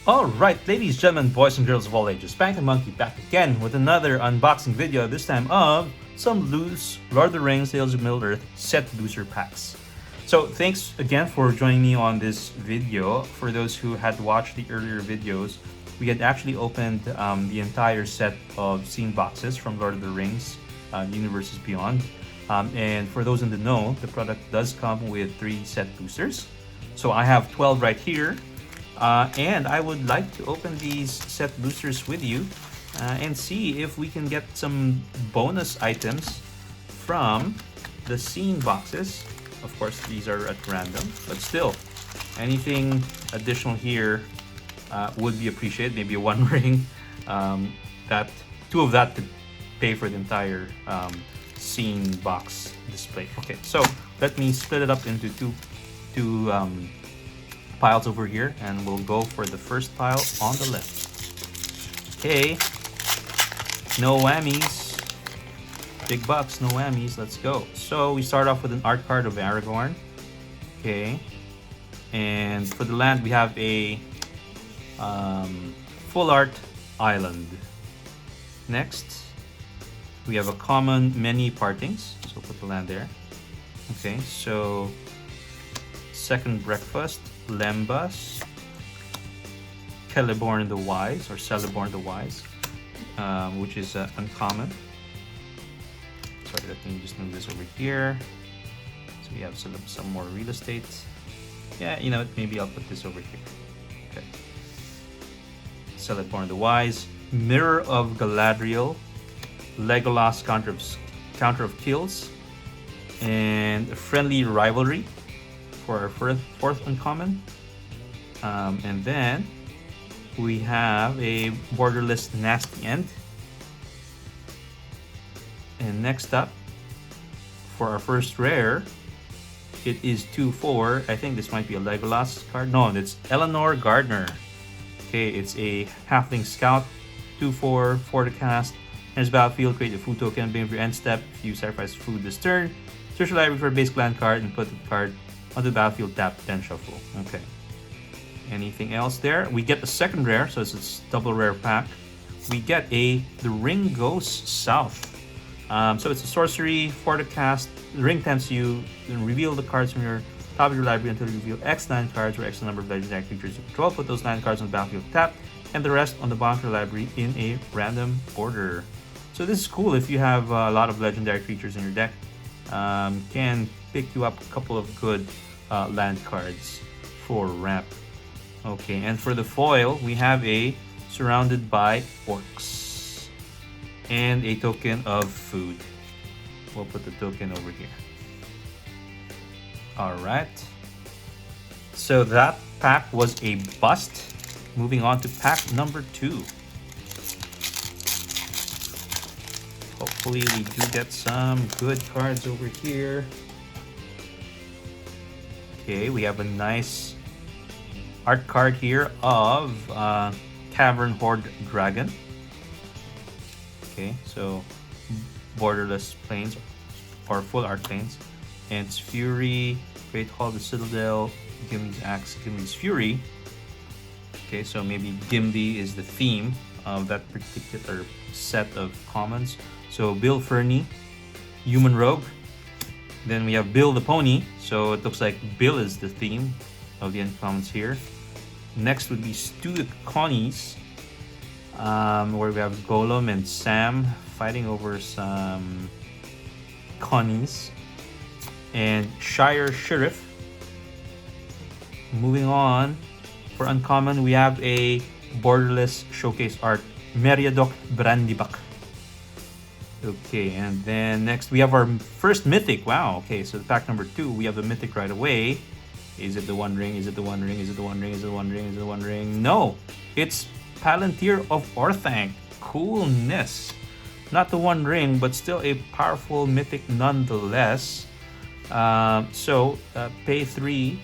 Alright, ladies, gentlemen, boys and girls of all ages, Spank the Monkey back again with another unboxing video, this time of some loose Lord of the Rings Tales of Middle-earth set loser packs. So thanks again for joining me on this video. For those who had watched the earlier videos, we had actually opened the entire set of scene boxes from Lord of the Rings Universes Beyond. And for those in the know, the product does come with 3 set boosters. So I have 12 right here. And I would like to open these set boosters with you and see if we can get some bonus items from the scene boxes. Of course, these are at random, but still, anything additional here would be appreciated. Maybe a one ring, that 2 of that could pay for the entire scene box display. Okay, so let me split it up into two piles over here, and we'll go for the first pile on the left. Okay, no whammies, big bucks, no whammies. Let's go. So we start off with an art card of Aragorn. Okay, and for the land we have a full art island. Next we have a common many partings, so put the land there. Okay, so second breakfast, Lembas, Celeborn the Wise, or Celeborn the Wise, which is uncommon. Sorry, let me just move this over here. So we have some more real estate. Yeah, you know what, maybe I'll put this over here. Okay. Celeborn the Wise, Mirror of Galadriel, Legolas counter of kills, and a friendly rivalry for our fourth uncommon. And then we have a borderless nasty end. And next up, for our first rare, it is 2/4. I think this might be a Legolas card. No, it's Eleanor Gardner. Okay, it's a halfling scout, 2/4, 4 to cast. Enters battlefield, create a food token, beginning of your end step. If you sacrifice food this turn, search your library for a basic land card and put the card onto the battlefield, tap, then shuffle. Okay. Anything else there? We get the second rare, so it's a double rare pack. We get The Ring Goes South. So it's a sorcery, 4 to cast. The ring tempts you, then reveal the cards from your top of your library until you reveal X 9 cards or X the number of legendary creatures you control. Put those 9 cards on the battlefield, tap, and the rest on the bottom of your library in a random order. So this is cool if you have a lot of legendary creatures in your deck. Can pick you up a couple of good land cards for ramp. Okay, and for the foil, we have a Surrounded by Orcs and a token of food. We'll put the token over here. Alright, so that pack was a bust. Moving on to pack number 2. Hopefully we do get some good cards over here. Okay, we have a nice art card here of Cavern Horde Dragon. Okay, so borderless plains or full art plains. And it's Fury, Great Hall of the Citadel, Gimli's Axe, Gimli's Fury. Okay, so maybe Gimli is the theme of that particular set of commons. So Bill Fernie, Human Rogue. Then we have Bill the Pony. So it looks like Bill is the theme of the uncommons here. Next would be Stu the Connies, where we have Golem and Sam fighting over some Connies. And Shire Sheriff. Moving on, for uncommon, we have a borderless showcase art, Meriadoc Brandibak. Okay, and then next we have our first mythic. Wow, okay, so pack number 2, we have the mythic right away. Is it the One Ring? Is it the One Ring? Is it the One Ring? Is it the One Ring? Is it the One Ring? No, it's Palantir of Orthanc. Coolness. Not the One Ring, but still a powerful mythic nonetheless. Pay 3.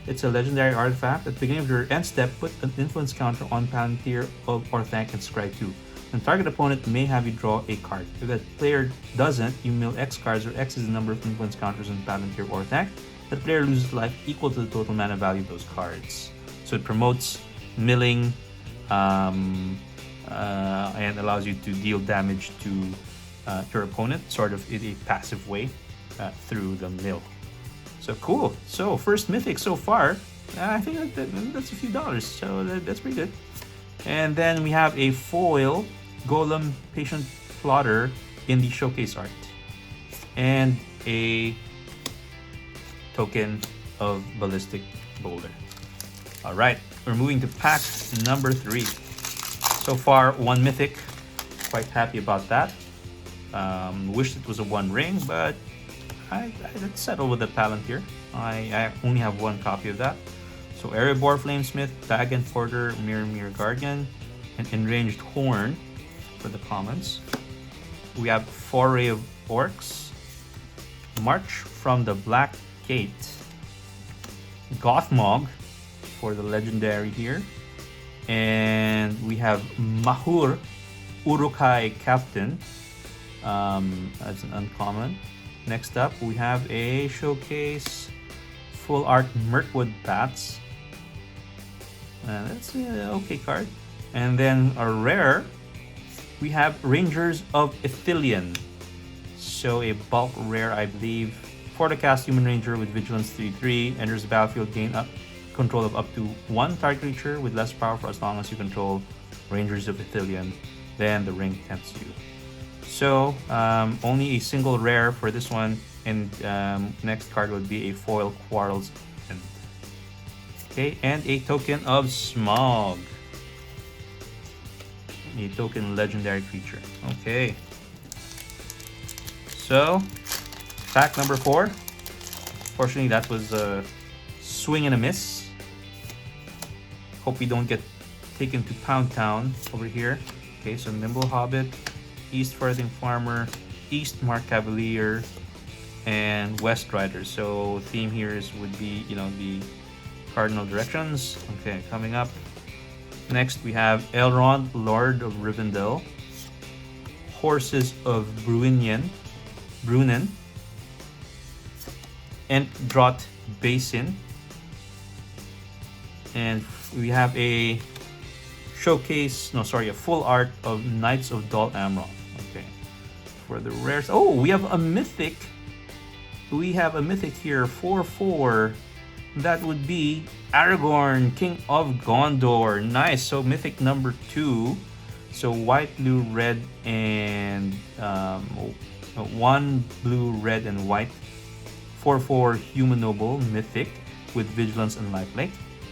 It's a legendary artifact. At the beginning of your end step, put an influence counter on Palantir of Orthanc and scry 2. The target opponent may have you draw a card. If that player doesn't, you mill X cards, where X is the number of influence counters on Palantir or Orthanc. The player loses life equal to the total mana value of those cards. So it promotes milling and allows you to deal damage to your opponent, sort of in a passive way, through the mill. So cool. So first mythic so far. I think that's a few dollars, so that's pretty good. And then we have a foil Golem Patient Plotter in the showcase art, and a token of Ballistic Boulder. All right, we're moving to pack number 3. So far, 1 mythic. Quite happy about that. Wished it was a 1 ring, but let's settle with the Palantir. I only have 1 copy of that. So Erebor Flamesmith, Dagon Porter, Mirror Guardian, and Enraged Horn for the commons. We have Foray of Orcs, March from the Black Gate, Gothmog for the legendary here, and we have Mahur Urukai Captain, as an uncommon. Next up, we have a showcase full art Mirkwood Bats. That's an okay card. And then a rare, we have Rangers of Ithilien. So a bulk rare, I believe. For the cast, Human Ranger with Vigilance 3/3 enters the battlefield, gain control of up to 1 target creature with less power for as long as you control Rangers of Ithilien. Then the ring tempts you. So only a single rare for this one, and next card would be a foil Quarrels End. Okay, and a token of Smog, a token legendary creature. Okay, so pack number 4. Fortunately, that was a swing and a miss. Hope we don't get taken to Pound Town over here. Okay, so Nimble Hobbit, East Farthing Farmer, East Mark Cavalier, and West Rider. So theme here would be, the cardinal directions. Okay, coming up. Next we have Elrond, Lord of Rivendell, Horses of Bruinen, and Draught Basin. And we have a full art of Knights of Dol Amroth. Okay, for the rares. Oh, we have a mythic. We have a mythic here, 4/4. That would be Aragorn, King of Gondor. Nice. So mythic number 2. So white, blue, red, and 1 blue, red, and white. 4/4 Human Noble mythic with Vigilance and Lifelink.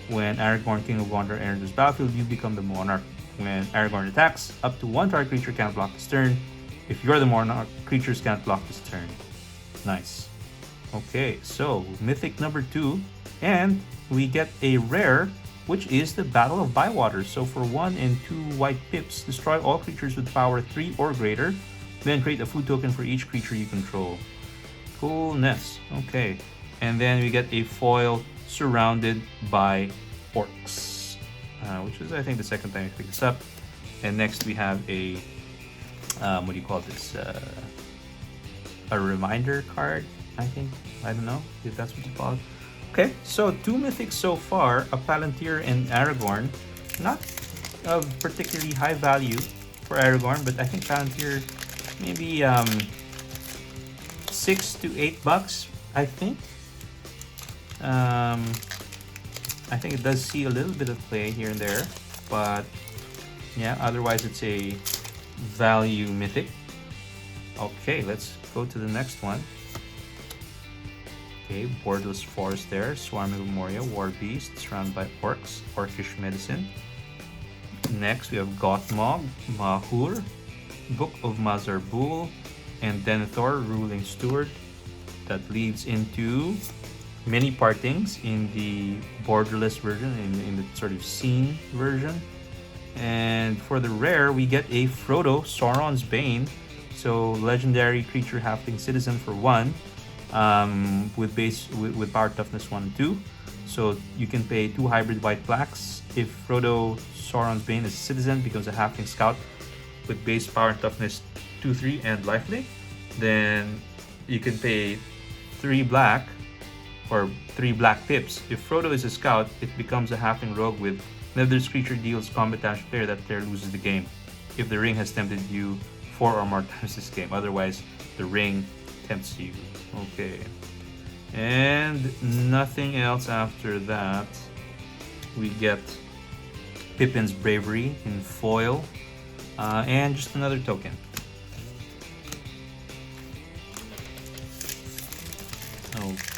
When Aragorn, King of Gondor, enters battlefield, you become the monarch. When Aragorn attacks, up to 1 target creature can't block this turn. If you're the monarch, creatures can't block this turn. Nice. Okay, so mythic number 2, and we get a rare, which is the Battle of Bywater. So for 1 and 2 white pips, destroy all creatures with power 3 or greater, then create a food token for each creature you control. Coolness. Okay, and then we get a foil Surrounded by Orcs, which is, I think, the second time we pick this up. And next we have a what do you call this, a reminder card, I think. I don't know if that's what you call it. Okay, so 2 mythics so far, a Palantir and Aragorn. Not of particularly high value for Aragorn, but I think Palantir maybe $6 to $8, I think. I think it does see a little bit of play here and there, but yeah, otherwise it's a value mythic. Okay, let's go to the next one. Okay, Borderless Forest there, Swarm of Memoria, War Beast, surrounded by Orcs, Orcish Medicine. Next we have Gothmog, Mahur, Book of Mazarbul, and Denethor, Ruling Steward. That leads into many partings in the borderless version, in the sort of scene version. And for the rare, we get a Frodo, Sauron's Bane. So legendary creature halfling citizen for 1, with power toughness 1 and 2. So you can pay 2 hybrid white blacks. If Frodo, Sauron's Bane is a citizen, becomes a halfling scout with base power and toughness 2/3 and lifelink, then you can pay 3 black or 3 black pips. If Frodo is a scout, it becomes a halfling rogue with Nether's creature deals combat damage to player, that player loses the game. If the ring has tempted you 4 or more times this game, otherwise the ring tempts you. Okay. And nothing else after that. We get Pippin's Bravery in foil, and just another token.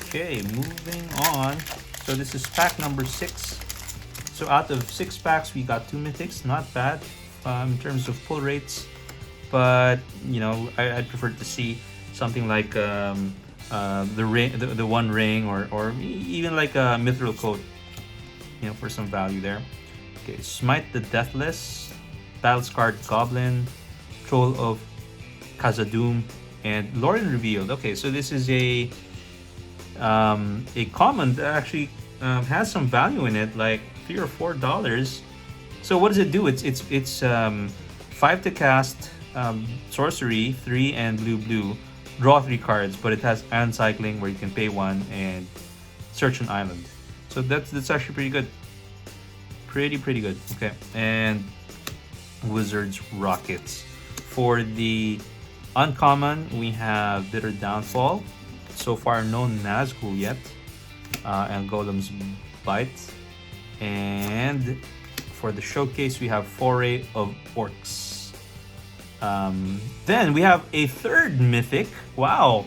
Okay, moving on. So this is pack number 6. So out of 6 packs, we got 2 mythics. Not bad in terms of pull rates, but you know, I'd prefer to see something like the ring, the one ring, or even like a mithril coat, you know, for some value there. Okay, Smite the Deathless, Battle-Scarred Goblin, Troll of Khazad-dûm, and Lauren Revealed. Okay, so this is a common that actually has some value in it, like $3 or $4. So what does it do? It's 5 to cast, sorcery, 3 and blue, draw 3 cards, but it has Iron Cycling where you can pay 1 and search an island. So that's actually pretty good. Pretty good. Okay, and Wizard's Rockets. For the uncommon, we have Bitter Downfall. So far, no Nazgul yet, and Golem's Bite. And for the showcase, we have Foray of Orcs. Then we have a third mythic. Wow!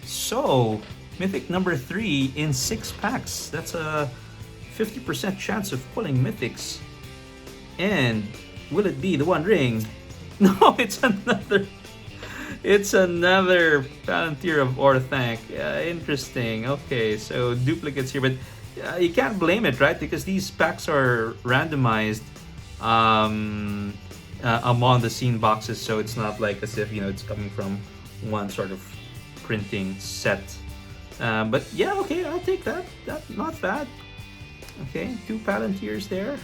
So mythic number 3 in 6 packs. That's a 50% chance of pulling mythics. And will it be the One Ring? No, it's another. It's another Palantir of Orthanc. Interesting. Okay, so duplicates here, but you can't blame it, right? Because these packs are randomized among the scene boxes, so it's not like as if, you know, it's coming from one sort of printing set. But yeah, okay, I'll take that. That's not bad. Okay, 2 Palantirs there.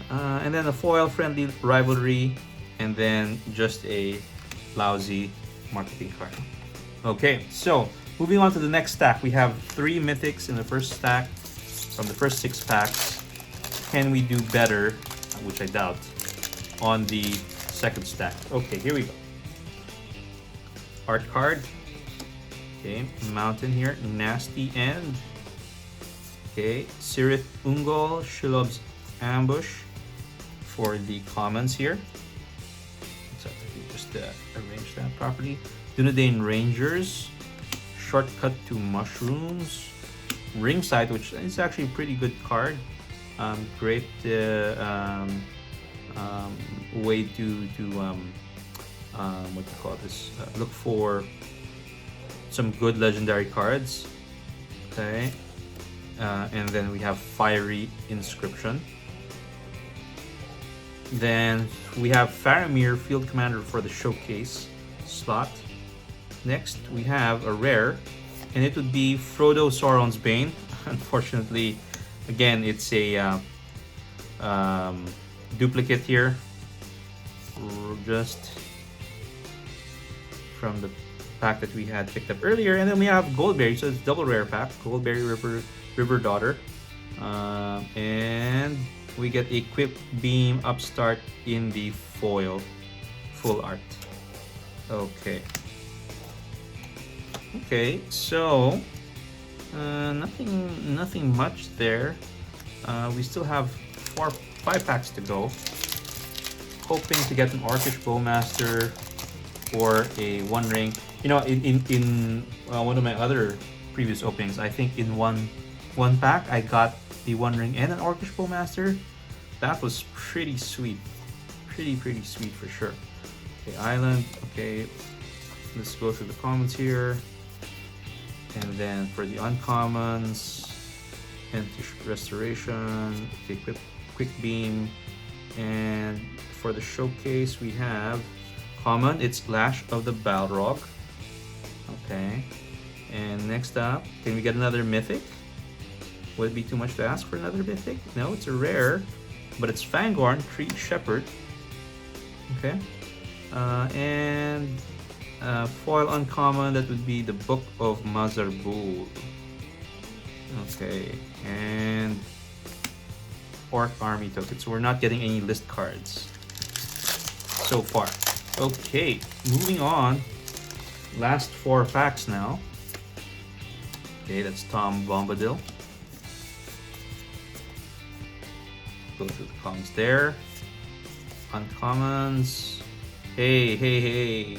And then a foil-friendly Rivalry, and then just a lousy marketing card. Okay, so moving on to the next stack. We have 3 mythics in the first stack from the first 6 packs. Can we do better, which I doubt, on the second stack? Okay, here we go. Art card. Okay, Mountain here, Nasty End. Okay, Sirith Ungol, Shelob's Ambush for the commons here. So just arrange that properly. Dunedain Rangers, Shortcut to Mushrooms, Ringside, which is actually a pretty good card. Great way to what do you call this? Look for some good legendary cards. Okay. And then we have Fiery Inscription. Then we have Faramir, Field Commander for the showcase slot. Next, we have a rare, and it would be Frodo Sauron's Bane. Unfortunately, again, it's a duplicate here, just from the pack that we had picked up earlier. And then we have Goldberry, so it's double rare pack. Goldberry River Daughter, and we get a Quick Beam Upstart in the foil, full art. Okay. Okay, so nothing much there. We still have 5 packs to go. Hoping to get an Orcish Bowmaster or a One Ring. You know, in one of my other previous openings, I think in one pack I got the One Ring and an Orcish Bowmaster. That was pretty sweet. Pretty sweet for sure. Okay, Island. Okay, let's go through the commons here. And then for the uncommons, Restoration, okay, quick Beam. And for the showcase, we have common, it's Lash of the Balrog. Okay. And next up, can we get another mythic? Would it be too much to ask for another mythic? No, it's a rare, but it's Fangorn, Tree Shepherd. Okay. And foil uncommon, that would be the Book of Mazarbul. Okay. And Orc Army token. So we're not getting any list cards so far. Okay, moving on. Last 4 packs now. Okay, that's Tom Bombadil. Go through the commons there. Uncommons. Hey.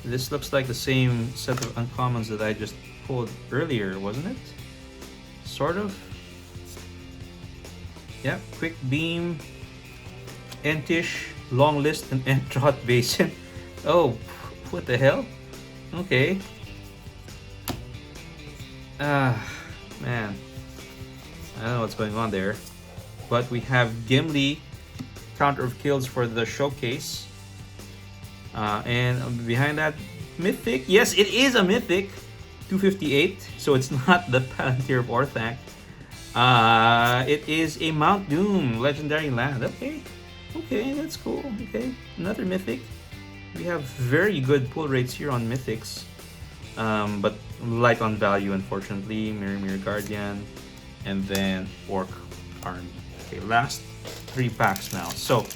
This looks like the same set of uncommons that I just pulled earlier, wasn't it? Sort of. Yeah, Quick Beam, Entish, Long List, and Entrot Basin. Oh, what the hell? Okay. Man. I don't know what's going on there. But we have Gimli, Counter of Kills for the showcase. And behind that, Mythic. Yes, it is a Mythic. 258. So it's not the Palantir of Orthanc. It is a Mount Doom Legendary Land. Okay, that's cool. Okay, another Mythic. We have very good pull rates here on Mythics, but light on value, unfortunately. Mirror Guardian, and then Orc Army. Okay, last 3 packs now. So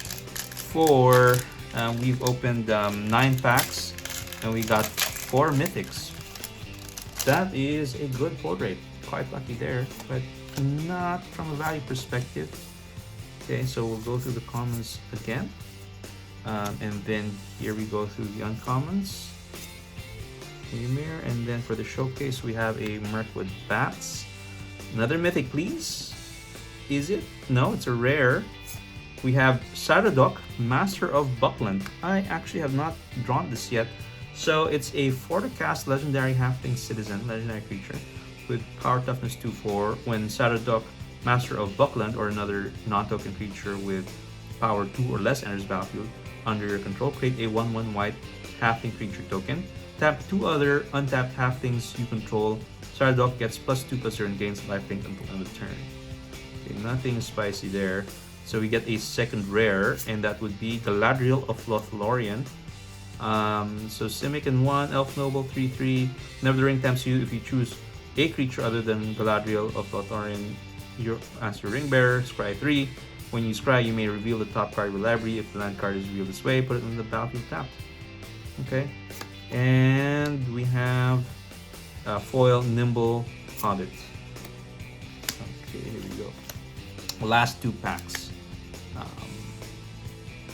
we've opened 9 packs, and we got 4 Mythics. That is a good pull rate. Quite lucky there, but not from a value perspective. Okay, so we'll go through the commons again, and then here we go through the uncommons. Mirror, and then for the showcase we have a Mirkwood Bats. Another Mythic, please. Is it? No, it's a rare. We have Saradoc, Master of Buckland. I actually have not drawn this yet. So it's a 4-cast legendary halfling citizen, legendary creature, with power toughness 2/4. When Saradoc, Master of Buckland, or another non-token creature with power 2 or less enters battlefield under your control, create a 1/1 white halfling creature token. Tap 2 other untapped halflings you control. Saradoc gets +2/+0 and gains lifelink until end of turn. Okay, nothing spicy there. So we get a second rare, and that would be Galadriel of Lothlorien. So Simic and 1, Elf Noble 3/3. Whenever the ring taps you, if you choose a creature other than Galadriel of Lothlorien as your ring bearer, scry 3. When you scry, you may reveal the top card of your library. If the land card is revealed this way, put it in the battlefield tapped. Okay, and we have foil Nimble Hobbit. Okay, here we go. Last 2 packs.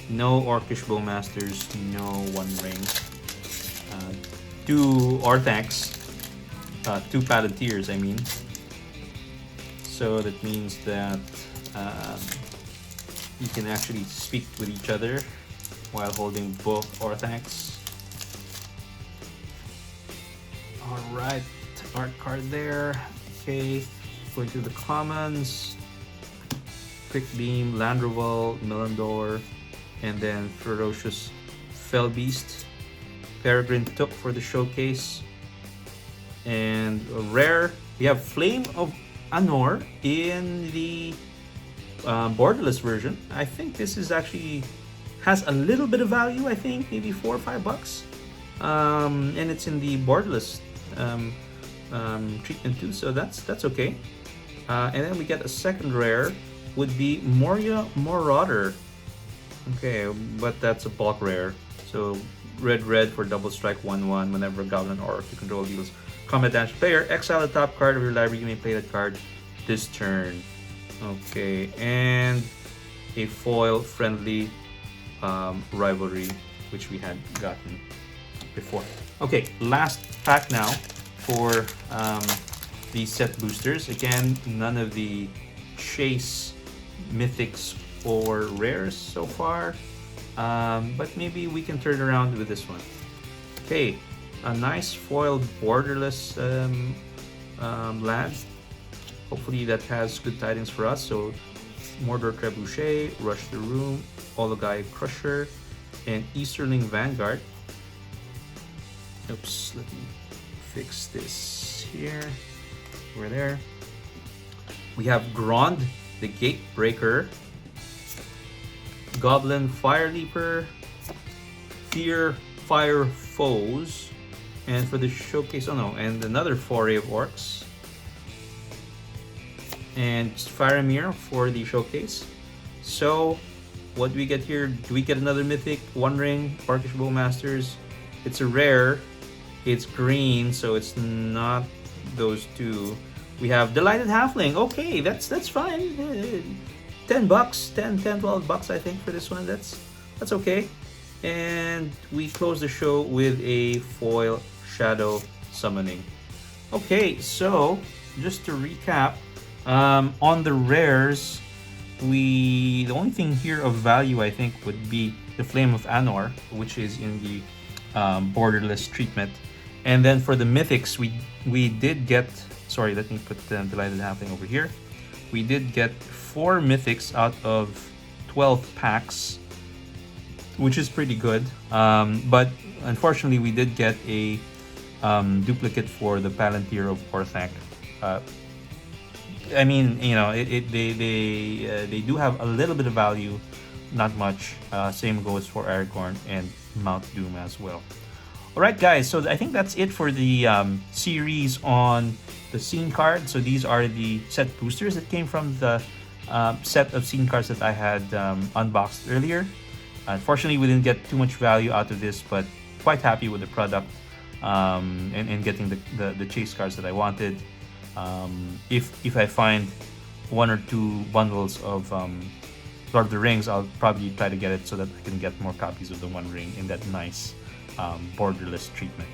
No Orcish Bowmasters, no One Ring. 2 Orthancs, 2 Palantirs, I mean. So that means that you can actually speak with each other while holding both Orthancs. Alright, art card there. Okay, going through the commons. Quick Beam, Landroval, Melandor, and then Ferocious Fellbeast. Peregrine Took for the showcase. And a rare, we have Flame of Anor in the borderless version. I think this is actually has a little bit of value. I think maybe $4 or $5, and it's in the borderless treatment too. So that's okay. And then we get a second rare, would be Moria Marauder. Okay, but that's a bulk rare. So red for double strike 1/1. Whenever a goblin or you control deals combat damage to player, exile the top card of your library. You may play that card this turn. Okay, and a foil friendly rivalry, which we had gotten before. Okay, last pack now for the set boosters. Again, none of the chase mythics or rares so far, but maybe we can turn around with this one. Okay, a nice foil borderless land. Hopefully that has good tidings for us. So Mordor Trebuchet, Rush the Room, Ologai Crusher, and Easterling Vanguard. Oops, let me fix this here. We're there. We have Grond, the Gatebreaker, Goblin Fire Leaper, Fear Fire Foes, and for the showcase, oh no, and another foray of orcs. and Faramir for the showcase. So, what do we get here? Do we get another mythic? One Ring, Orcish Bowmasters. It's a rare. It's green, so it's not those two. We have Delighted Halfling. Okay, that's fine. $10, 12 bucks I think for this one. That's okay. And we close the show with a foil Shadow Summoning. Okay, so just to recap, on the rares, the only thing here of value I think would be the Flame of Anor, which is in the borderless treatment. And then for the mythics, we did get, sorry, let me put the Delighted Halfling over here. We did get 4 mythics out of 12 packs, which is pretty good. But unfortunately, we did get a duplicate for the Palantir of Orthanc. I mean, you know, they do have a little bit of value, not much. Same goes for Aragorn and Mount Doom as well. Alright guys, so I think that's it for the series on the scene card. So these are the set boosters that came from the set of scene cards that I had unboxed earlier. Unfortunately, we didn't get too much value out of this, but quite happy with the product and getting the chase cards that I wanted. If I find 1 or 2 bundles of Lord of the Rings, I'll probably try to get it so that I can get more copies of the One Ring in that nice borderless treatment.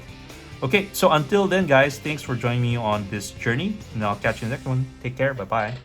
Okay, so until then guys, thanks for joining me on this journey, and I'll catch you in the next one. Take care, bye bye.